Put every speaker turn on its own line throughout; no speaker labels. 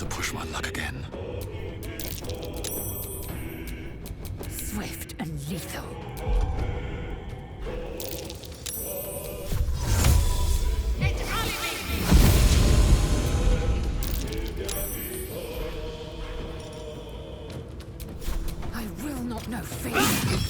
to push my luck again.
Swift and lethal. I will not know fear.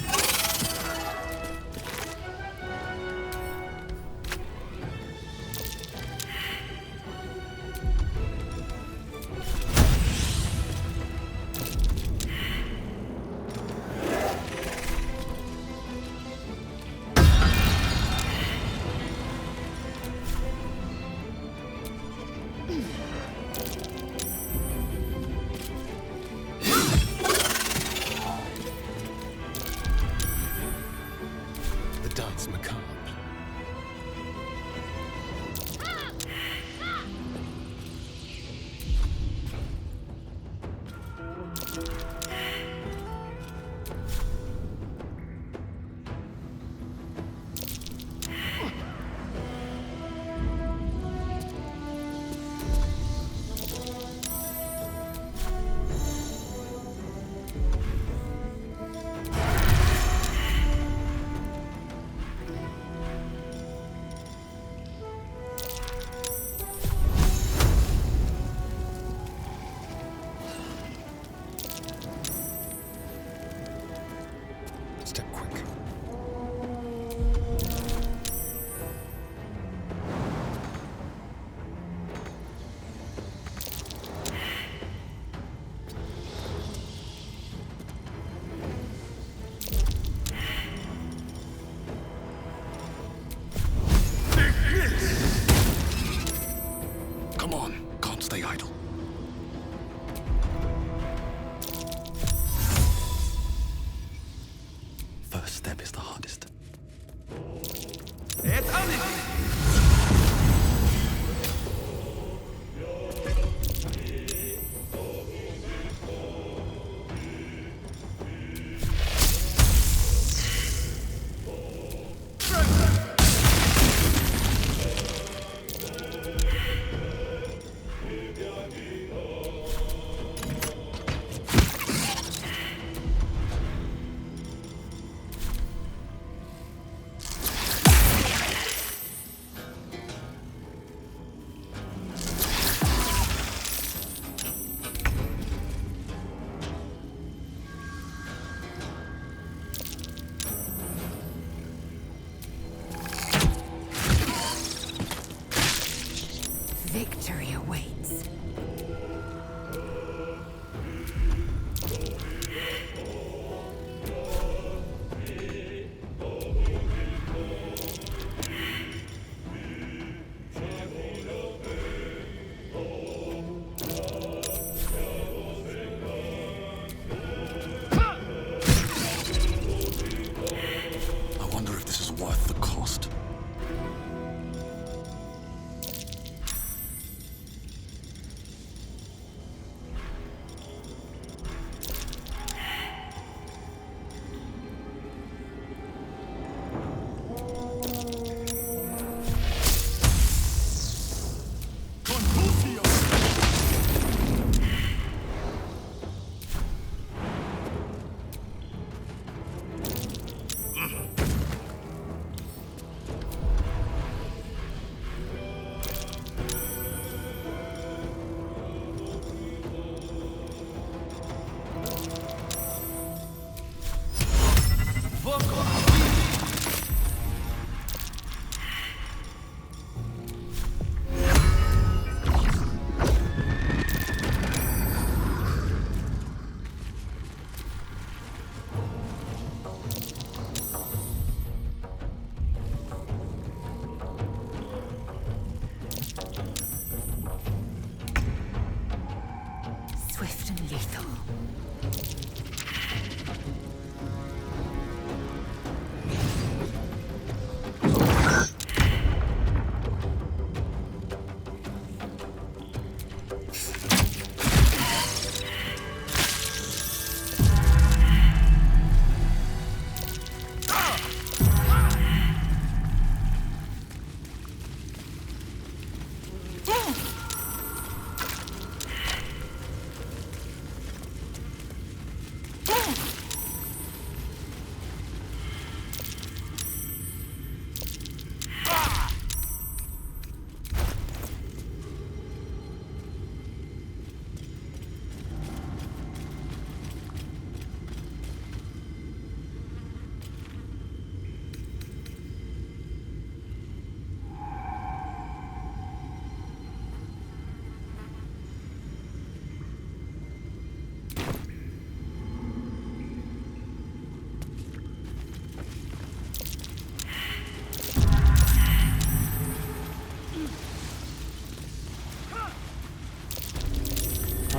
Dance macabre. Step quick. Come on, can't stay idle. First step is the hardest.
It's only...
Victory awaits.
I wonder if this is worth the cost.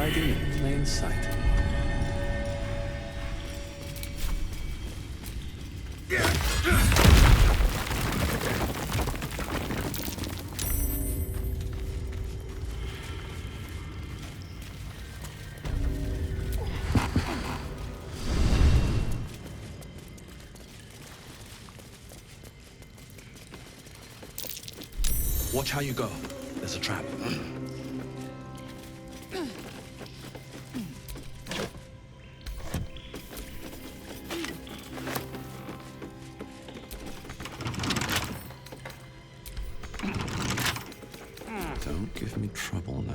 hiding in plain sight.
Watch how you go. There's a trap.
Don't give me trouble now.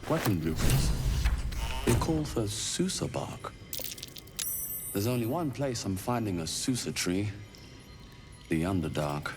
Weapon blueprints. They call for Susa bark. There's only one place I'm finding a Susa tree. The Underdark.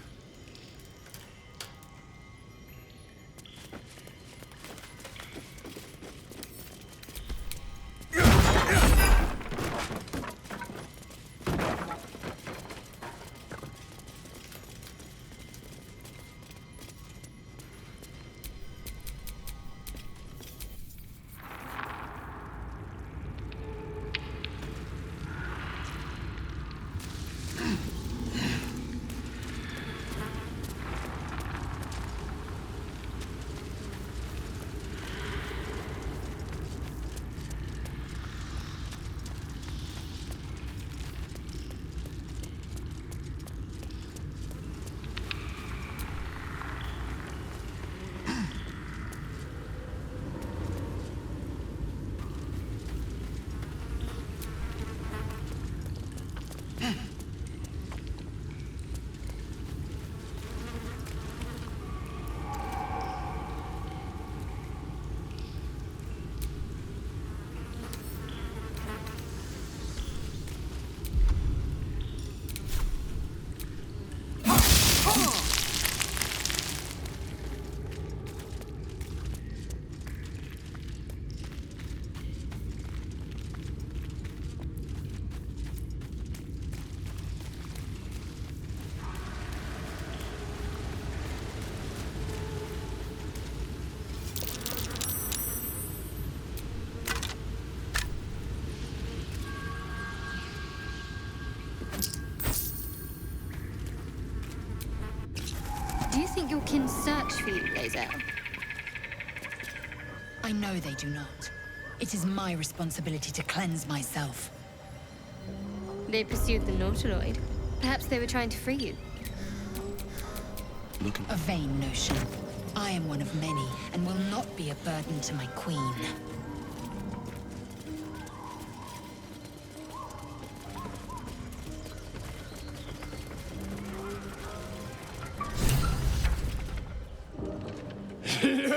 Do you think your kin search for you, Lae'zel?
I know they do not. It is my responsibility to cleanse myself.
They pursued the Nautiloid. Perhaps they were trying to free you.
Looking.
A vain notion. I am one of many, and will not be a burden to my queen.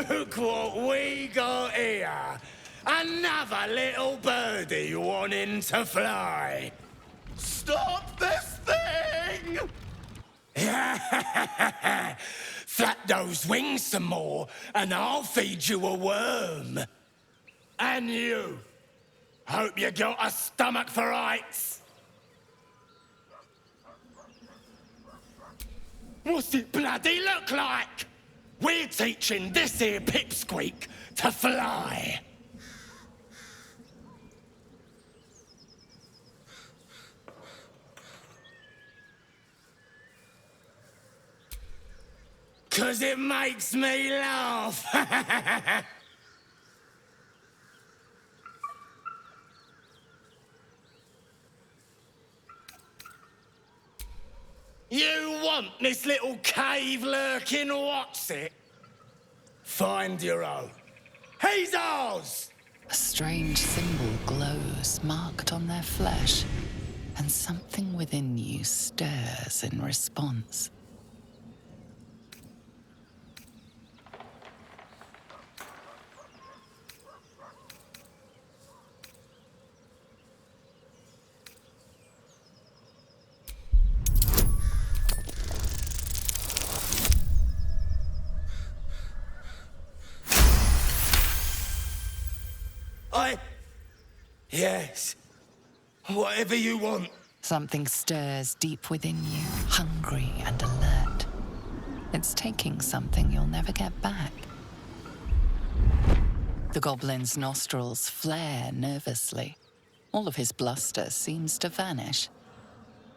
Look what we got here! Another little birdie wanting to fly! Stop this thing! Flap those wings some more, and I'll feed you a worm. And you! Hope you got a stomach for heights! What's it bloody look like? We're teaching this here pipsqueak to fly. Cause it makes me laugh. You want this little cave lurking what's it? Find your own. He's ours!
A strange symbol glows, marked on their flesh, and something within you stirs in response.
Yes. Whatever you want.
Something stirs deep within you, hungry and alert. It's taking something you'll never get back. The goblin's nostrils flare nervously. All of his bluster seems to vanish.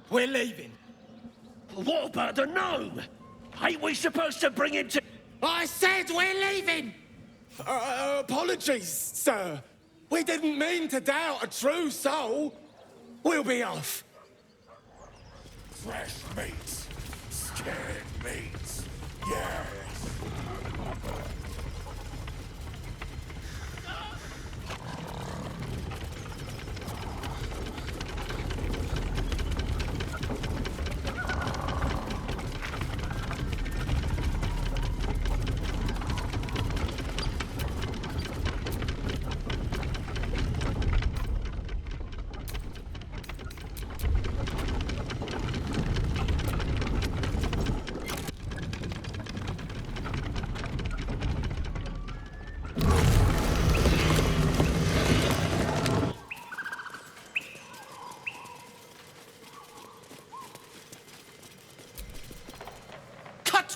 We're leaving.
What about the gnome? Ain't we supposed to bring him to...
I said we're leaving! Apologies, sir. We didn't mean to doubt a true soul. We'll be off.
Fresh meats. Scared meats. Yes.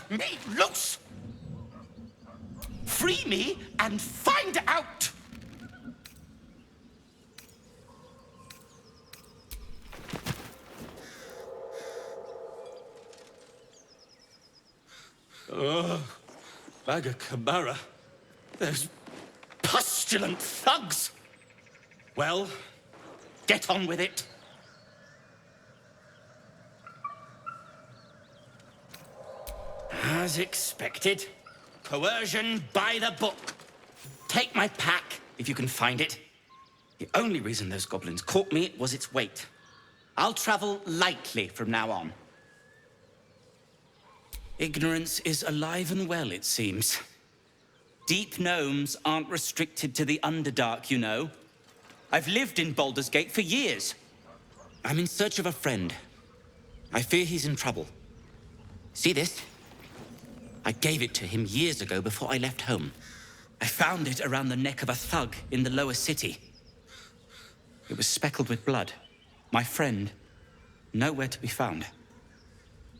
Me loose! Free me and find out!
Bagakabara. Those pustulant thugs.
Well, get on with it. As expected, coercion by the book. Take my pack, if you can find it. The only reason those goblins caught me was its weight. I'll travel lightly from now on. Ignorance is alive and well, it seems. Deep gnomes aren't restricted to the Underdark, you know. I've lived in Baldur's Gate for years. I'm in search of a friend. I fear he's in trouble. See this? I gave it to him years ago before I left home. I found it around the neck of a thug in the lower city. It was speckled with blood. My friend, nowhere to be found.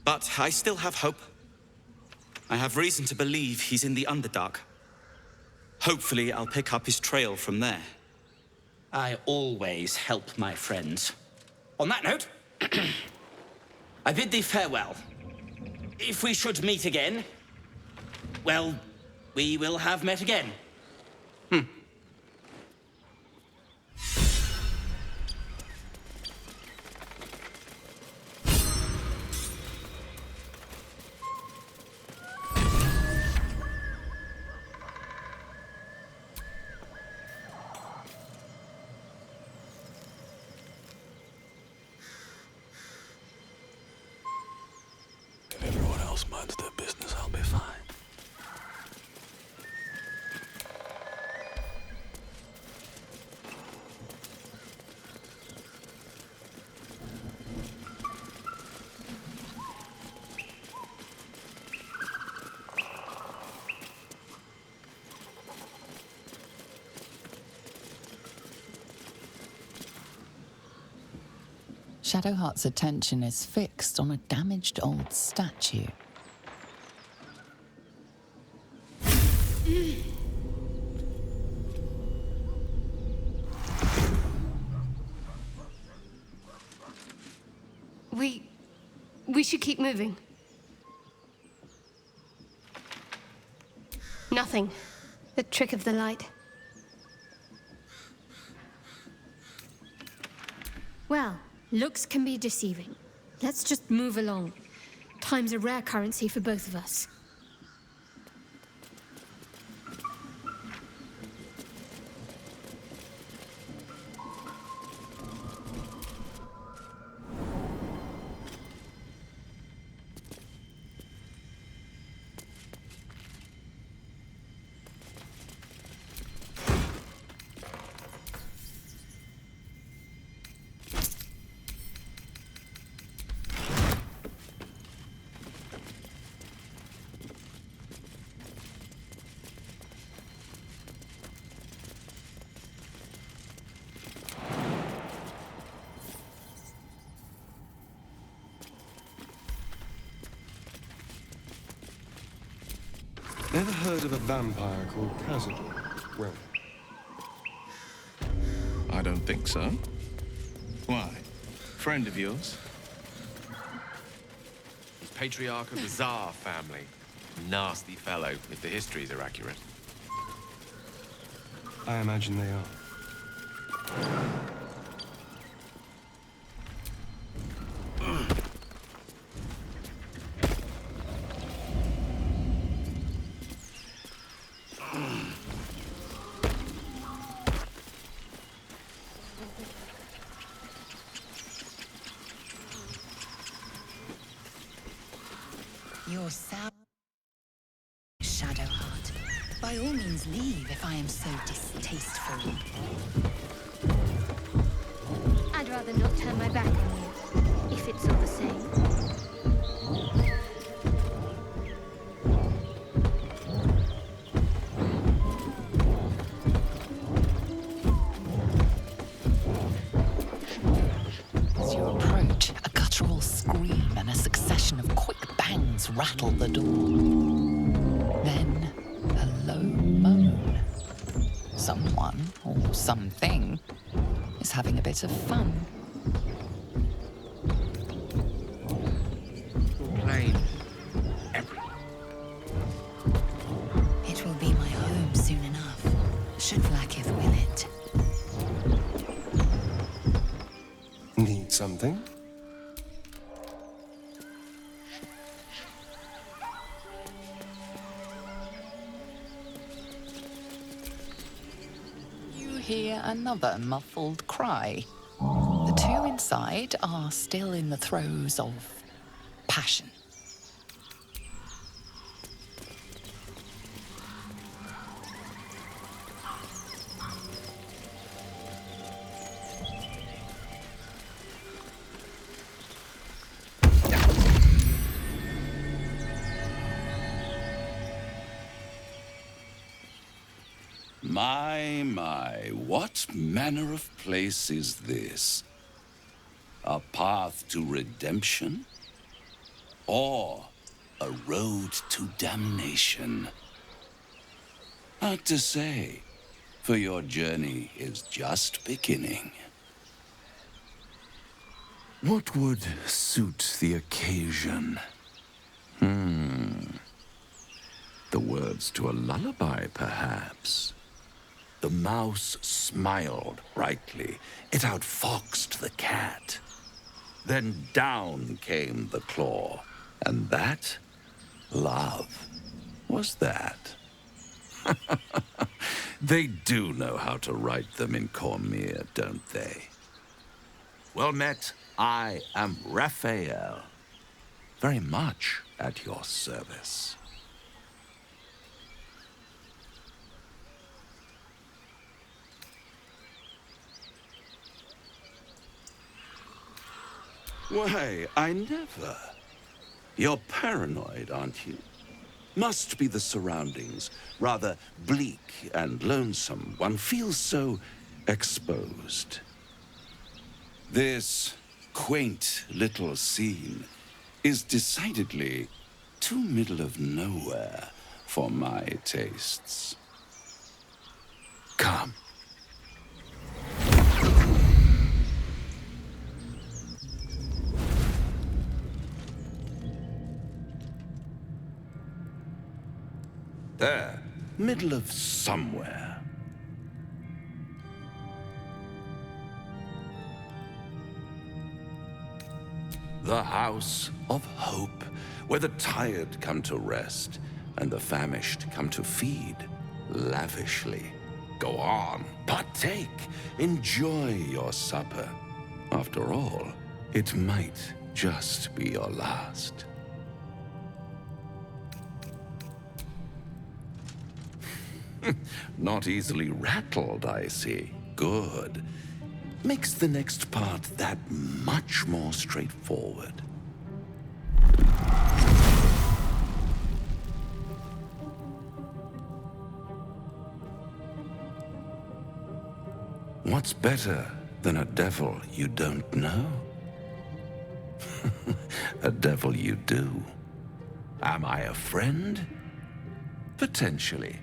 But I still have hope. I have reason to believe he's in the Underdark. Hopefully, I'll pick up his trail from there. I always help my friends. On that note, I bid thee farewell. If we should meet again, well, we will have met again.
If everyone else minds their business, I'll be fine.
Shadowheart's attention is fixed on a damaged old statue.
We should keep moving. Nothing. The trick of the light. Well, looks can be deceiving. Let's just move along. Time's a rare currency for both of us.
Ever heard of a vampire called Kazan? Well,
I don't think so. Why? Friend of yours?
He's patriarch of the Tsar family. Nasty fellow, if the histories are accurate.
I imagine they are.
Your sour Shadowheart. By all means leave if I am so distasteful.
I'd rather not turn my back on you, if it's all the same.
As you approach, a guttural scream and a succession of quick bangs rattle the door. Then, a low moan. Someone, or something, is having a bit of fun.
Plain.
It will be my home soon enough. Should Vlaakith will it.
Need something?
You hear another muffled cry. The two inside are still in the throes of passion.
My, what manner of place is this? A path to redemption? Or a road to damnation? Hard to say, for your journey is just beginning. What would suit the occasion? The words to a lullaby, perhaps. The mouse smiled brightly. It outfoxed the cat. Then down came the claw. And that, love, was that. They do know how to write them in Cormier, don't they? Well met, I am Raphael. Very much at your service. Why, I never. You're paranoid, aren't you? Must be the surroundings. Rather bleak and lonesome. One feels so exposed. This quaint little scene is decidedly too middle of nowhere for my tastes. Come. There, middle of somewhere. The House of Hope, where the tired come to rest and the famished come to feed lavishly. Go on, partake, enjoy your supper. After all, it might just be your last. Not easily rattled, I see. Good. Makes the next part that much more straightforward. What's better than a devil you don't know? A devil you do. Am I a friend? Potentially.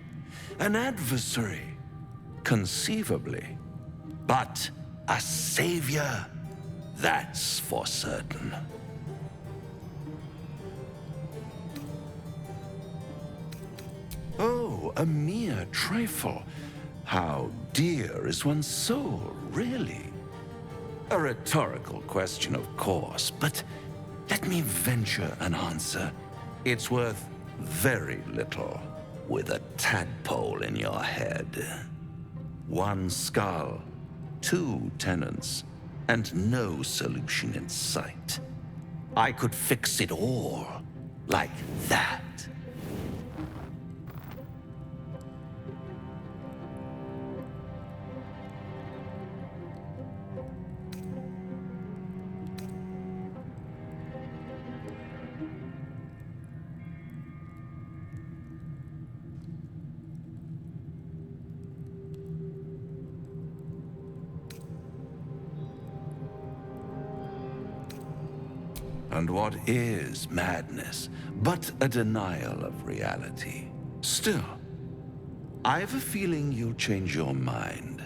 An adversary? Conceivably. But a savior? That's for certain. Oh, a mere trifle. How dear is one's soul, really? A rhetorical question, of course, but let me venture an answer. It's worth very little with a tadpole in your head. One skull, 2 tenants, and no solution in sight. I could fix it all like that. And what is madness but a denial of reality? Still, I've a feeling you'll change your mind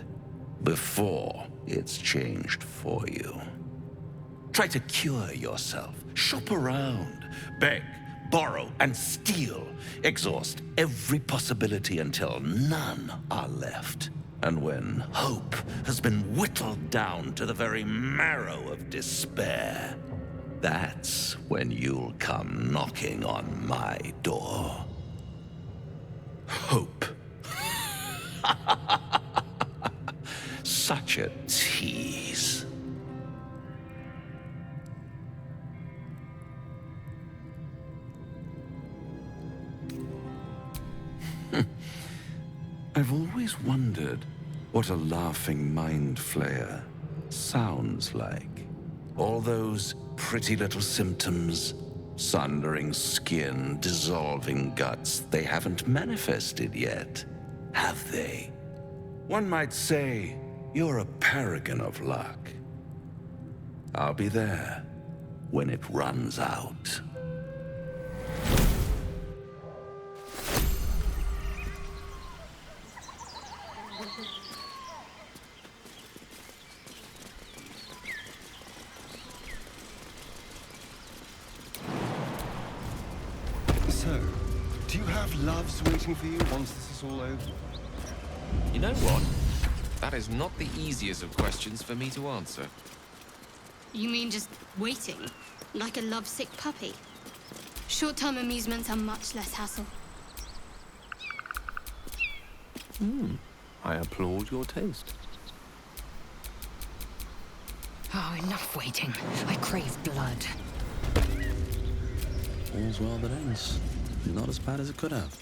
before it's changed for you. Try to cure yourself, shop around, beg, borrow, and steal. Exhaust every possibility until none are left. And when hope has been whittled down to the very marrow of despair, that's when you'll come knocking on my door. Hope. Such a tease. I've always wondered what a laughing mind flayer sounds like. All those pretty little symptoms, sundering skin, dissolving guts, they haven't manifested yet, have they? One might say you're a paragon of luck. I'll be there when it runs out.
So, do you have loves waiting for you once this is all over?
You know what? That is not the easiest of questions for me to answer.
You mean just waiting? Like a lovesick puppy? Short-term amusements are much less hassle.
I applaud your taste.
Oh, enough waiting. I crave blood.
All's well that ends. Not as bad as it could have.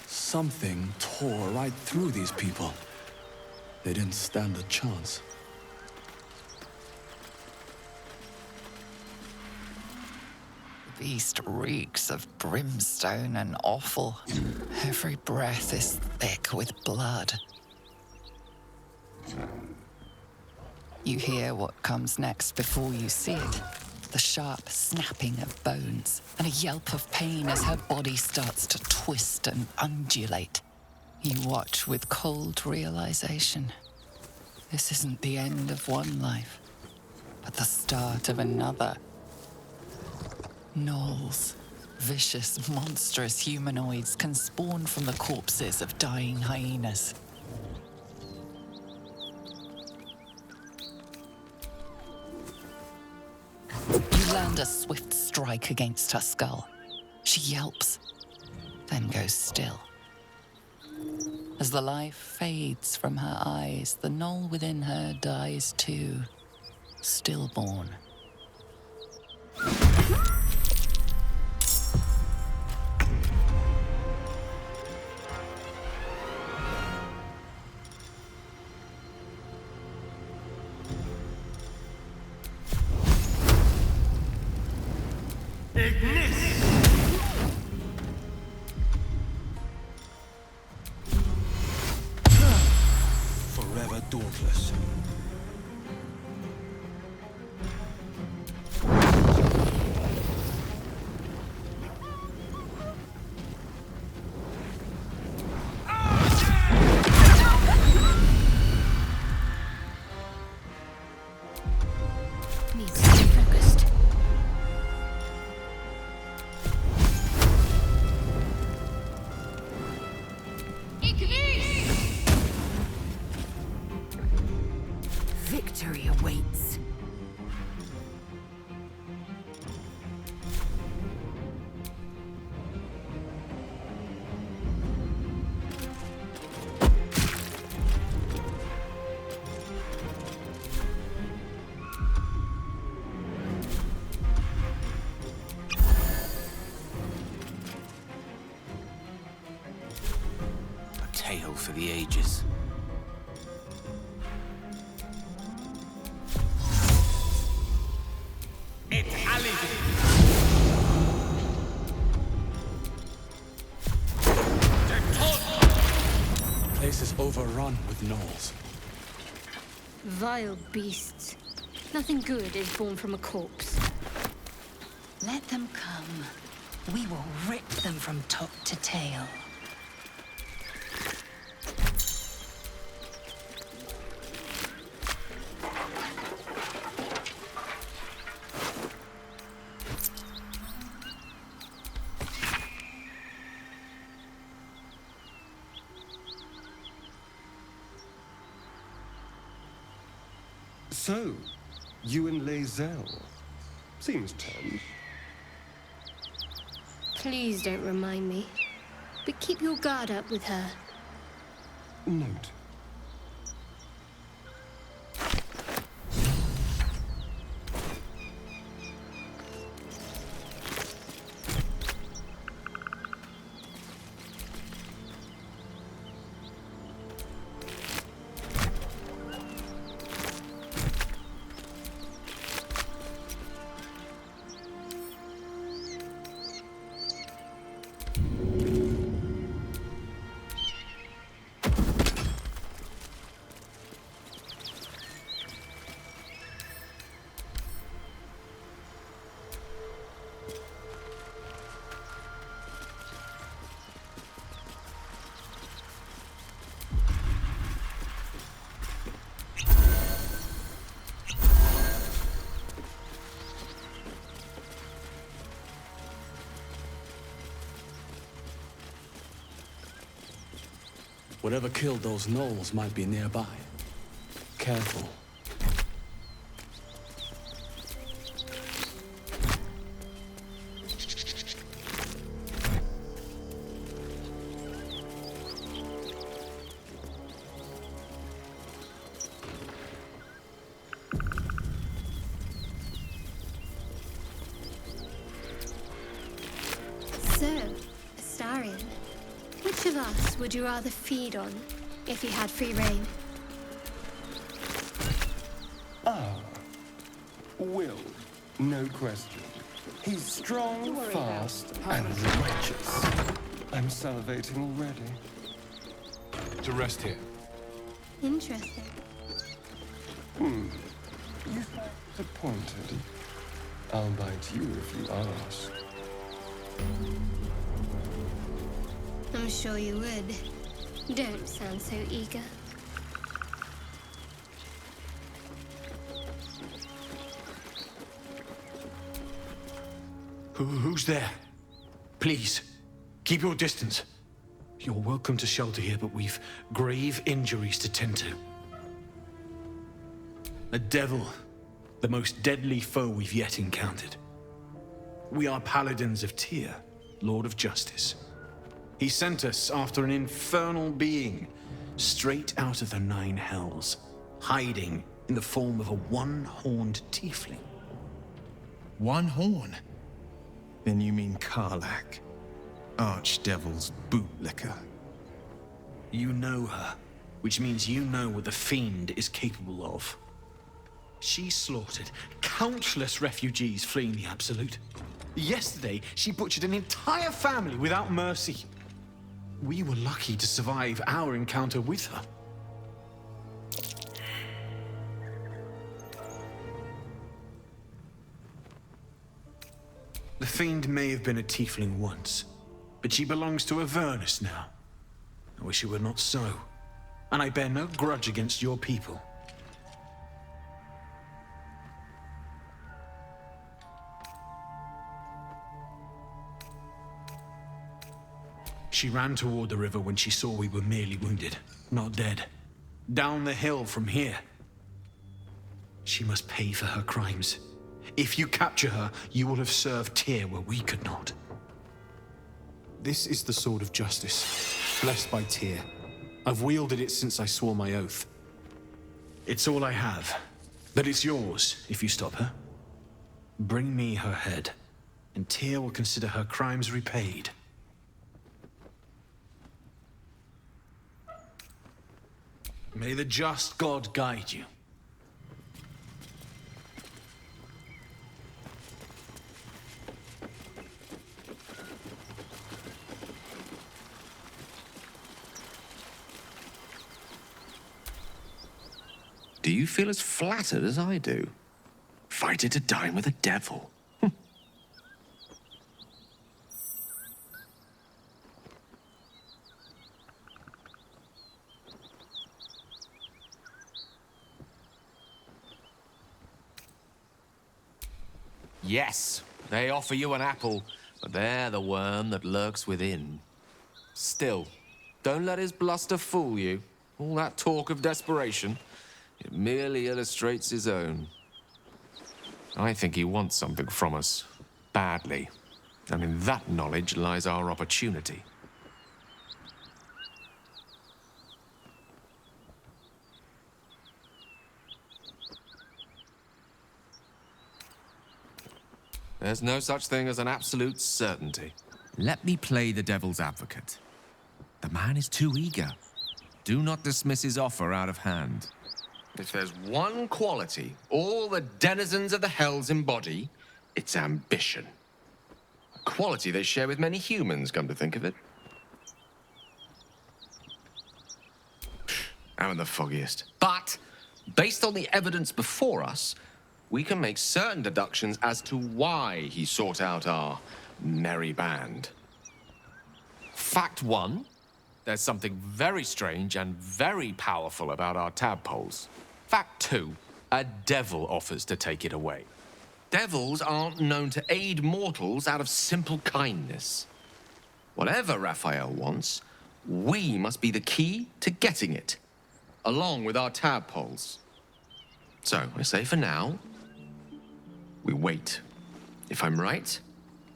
Something tore right through these people. They didn't stand a chance.
The beast reeks of brimstone and offal. Every breath is thick with blood. You hear what comes next before you see it. The sharp snapping of bones, and a yelp of pain as her body starts to twist and undulate. You watch with cold realization. This isn't the end of one life, but the start of another. Gnolls, vicious, monstrous humanoids can spawn from the corpses of dying hyenas. You land a swift strike against her skull. She yelps, then goes still. As the life fades from her eyes, the gnoll within her dies too, stillborn.
Forever dauntless.
Needs to be focused.
Victory awaits.
A tale for the ages.
Place is overrun with gnolls.
Vile beasts. Nothing good is born from a corpse.
Let them come. We will rip them from top to tail.
So, you and Lae'zel. Seems tense.
Please don't remind me. But keep your guard up with her.
Note.
Whatever killed those gnolls might be nearby. Careful.
So, Astarion, which of us would you rather feed on if you had free reign?
Will, no question. He's strong, fast, and righteous. I'm salivating already.
To rest here.
Interesting.
You sound disappointed. I'll bite you if you ask.
I'm sure you would. Don't sound so eager.
Who's there? Please, keep your distance. You're welcome to shelter here, but we've grave injuries to tend to. A devil, the most deadly foe we've yet encountered. We are paladins of Tyr, Lord of Justice. He sent us after an infernal being, straight out of the Nine Hells, hiding in the form of a one-horned tiefling.
One horn? Then you mean Karlach, Archdevil's bootlicker.
You know her, which means you know what the Fiend is capable of. She slaughtered countless refugees fleeing the Absolute. Yesterday, she butchered an entire family without mercy. We were lucky to survive our encounter with her. The Fiend may have been a tiefling once, but she belongs to Avernus now. I wish it were not so, and I bear no grudge against your people. She ran toward the river when she saw we were merely wounded, not dead. Down the hill from here. She must pay for her crimes. If you capture her, you will have served Tyr where we could not. This is the sword of justice, blessed by Tyr. I've wielded it since I swore my oath. It's all I have, but it's yours if you stop her. Bring me her head, and Tyr will consider her crimes repaid. May the just God guide you.
Do you feel as flattered as I do? Fighting to dine with a devil. Yes, they offer you an apple, but they're the worm that lurks within. Still, don't let his bluster fool you. All that talk of desperation, it merely illustrates his own. I think he wants something from us, badly. And in that knowledge lies our opportunity. There's no such thing as an absolute certainty.
Let me play the devil's advocate. The man is too eager. Do not dismiss his offer out of hand.
If there's one quality all the denizens of the Hells embody, it's ambition. A quality they share with many humans, come to think of it. I'm in the foggiest. But, based on the evidence before us, we can make certain deductions as to why he sought out our merry band. Fact one, there's something very strange and very powerful about our tadpoles. Fact two, a devil offers to take it away. Devils aren't known to aid mortals out of simple kindness. Whatever Raphael wants, we must be the key to getting it, along with our tadpoles. So, I say for now, we wait. If I'm right,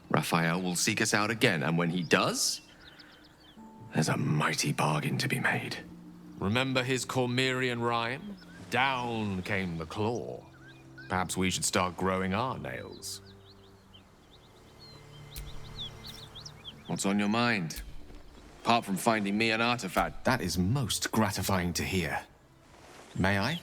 Raphael will seek us out again, and when he does, there's a mighty bargain to be made. Remember his Cormyrean rhyme? Down came the claw. Perhaps we should start growing our nails. What's on your mind? Apart from finding me an artifact, that is most gratifying to hear. May I?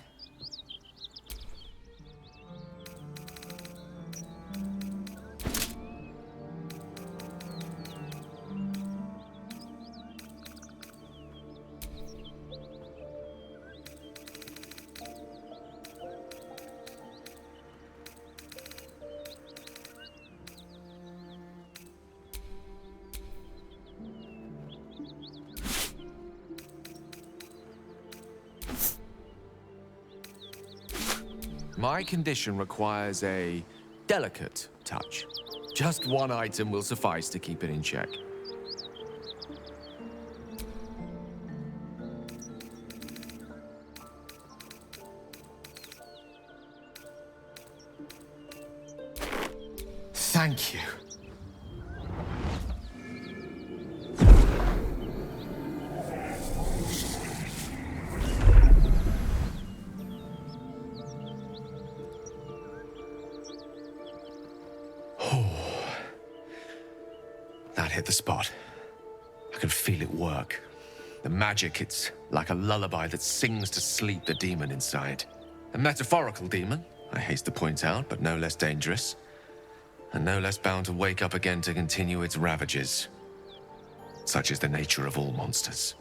My condition requires a delicate touch.
Just one item will suffice to keep it in check. Thank you. That hit the spot. I can feel it work. The magic, it's like a lullaby that sings to sleep the demon inside. A metaphorical demon, I haste to point out, but no less dangerous. And no less bound to wake up again to continue its ravages. Such is the nature of all monsters.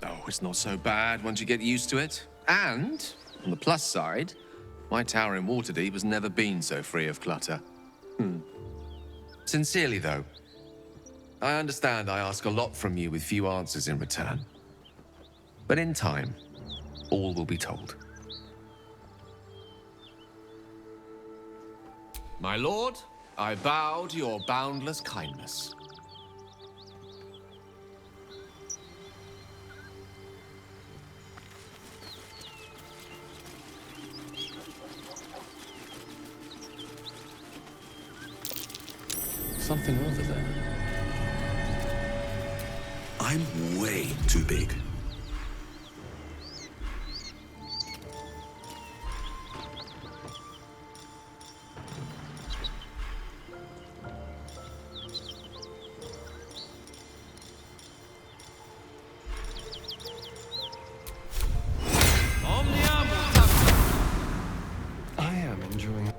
Oh, it's not so bad once you get used to it. And, on the plus side, my tower in Waterdeep has never been so free of clutter. Sincerely, though, I understand I ask a lot from you with few answers in return. But in time, all will be told. My lord, I bow to your boundless kindness.
Something over there.
I'm way too big.
I am enjoying.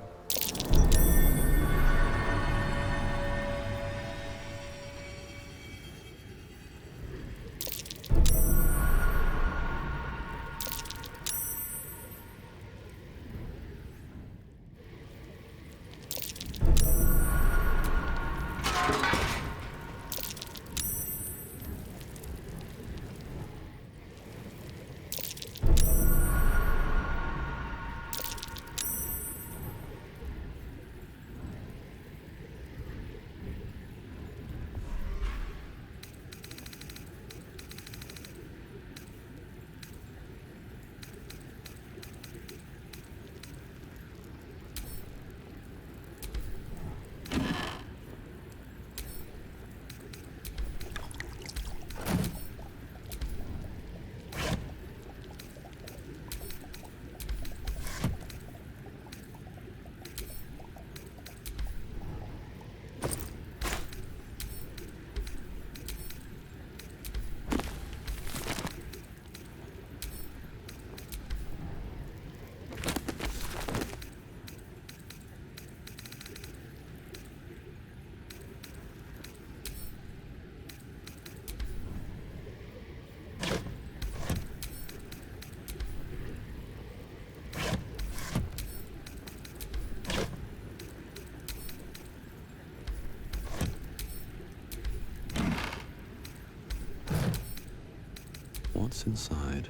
What's inside?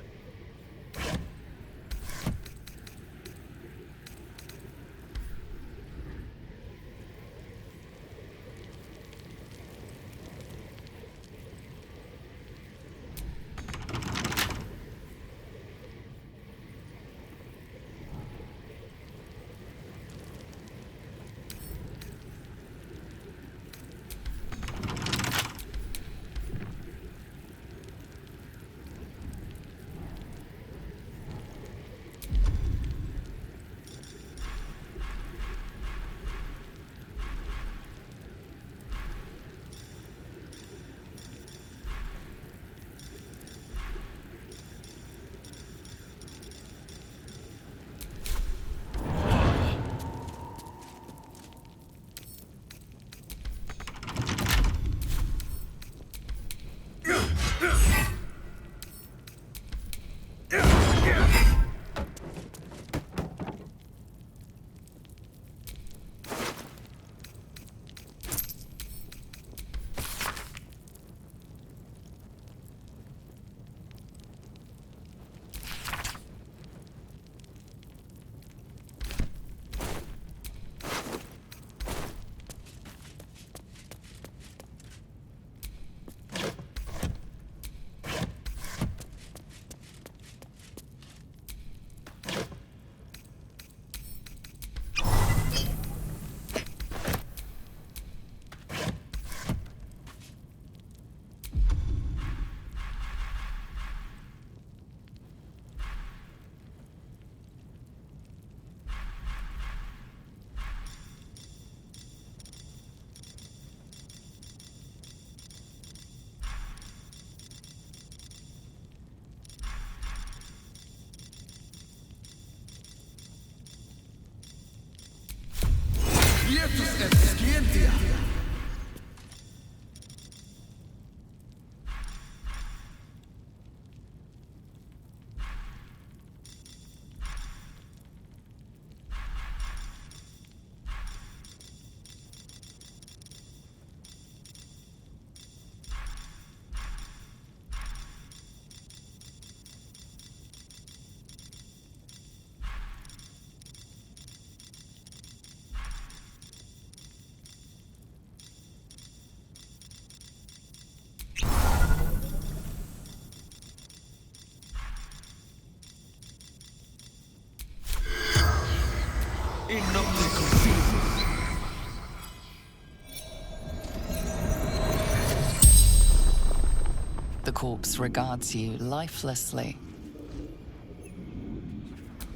The corpse regards you lifelessly.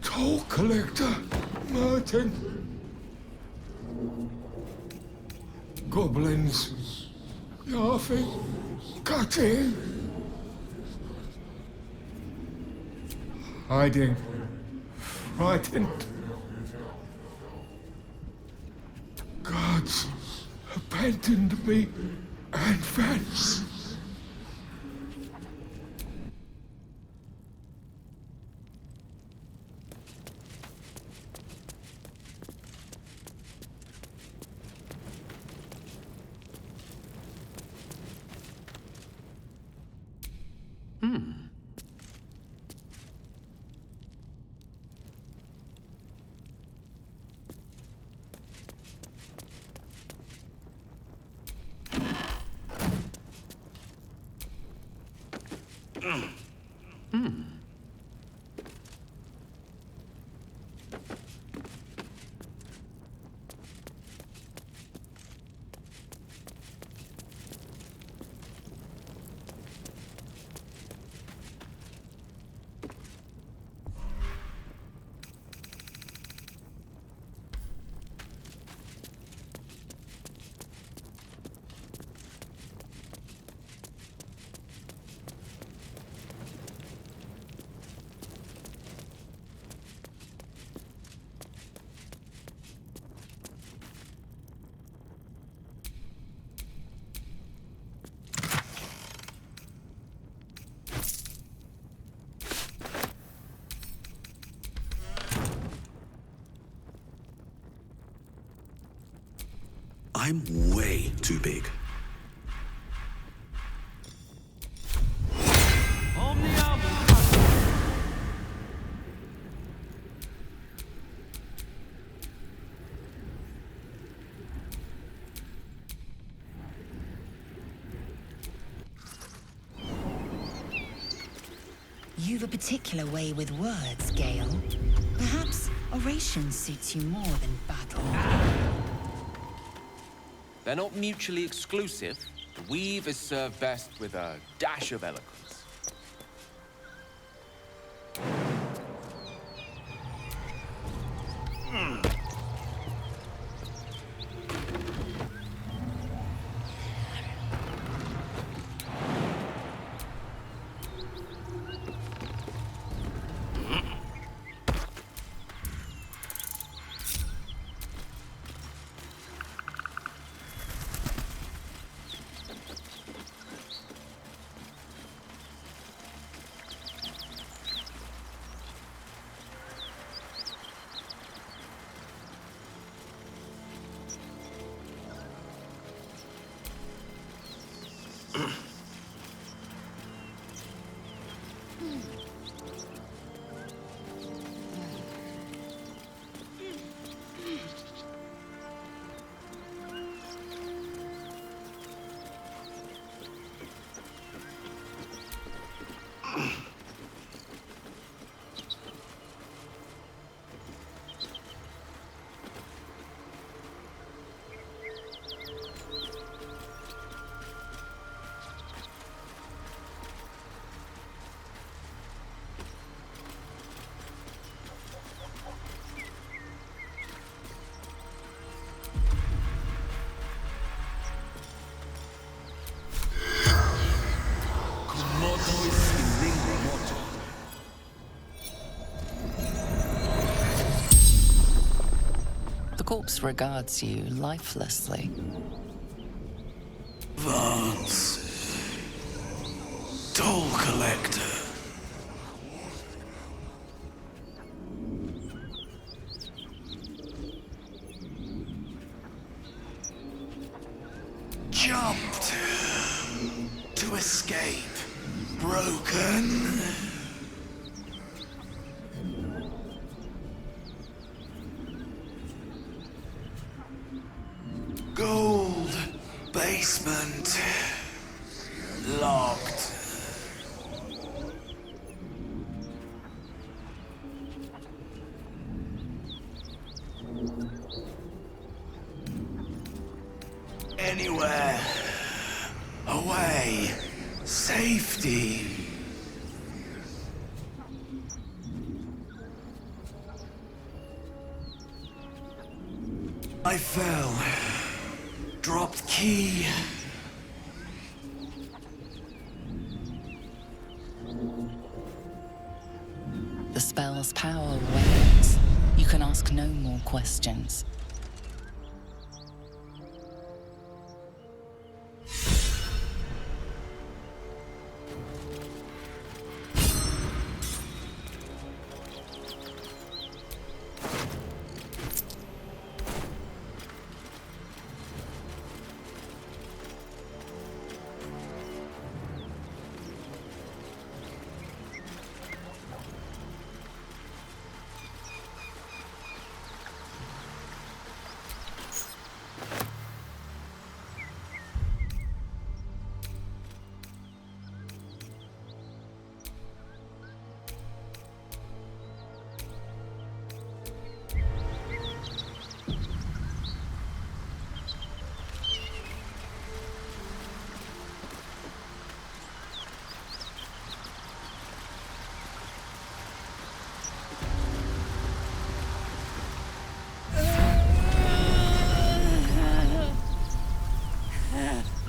Toll collector, Martin. Goblins, laughing, cutting, hiding, frightened. Gods abandoned me and Vance.
I'm way too big.
You've a particular way with words, Gale. Perhaps oration suits you more than battle.
They're not mutually exclusive. The weave is served best with a dash of eloquence.
corpse regards you lifelessly.
Vance. Toll collector. Jumped. To escape. Broken. Gold. Basement. Locked. Anywhere. Away. Safety. I fell. Dropped key.
The spell's power wanes. You can ask no more questions.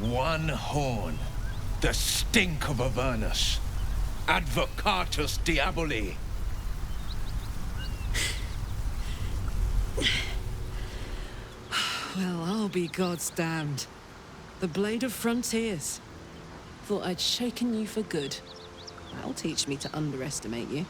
One horn, the stink of Avernus. Advocatus Diaboli.
Well, I'll be God's damned. The Blade of Frontiers. Thought I'd shaken you for good. That'll teach me to underestimate you.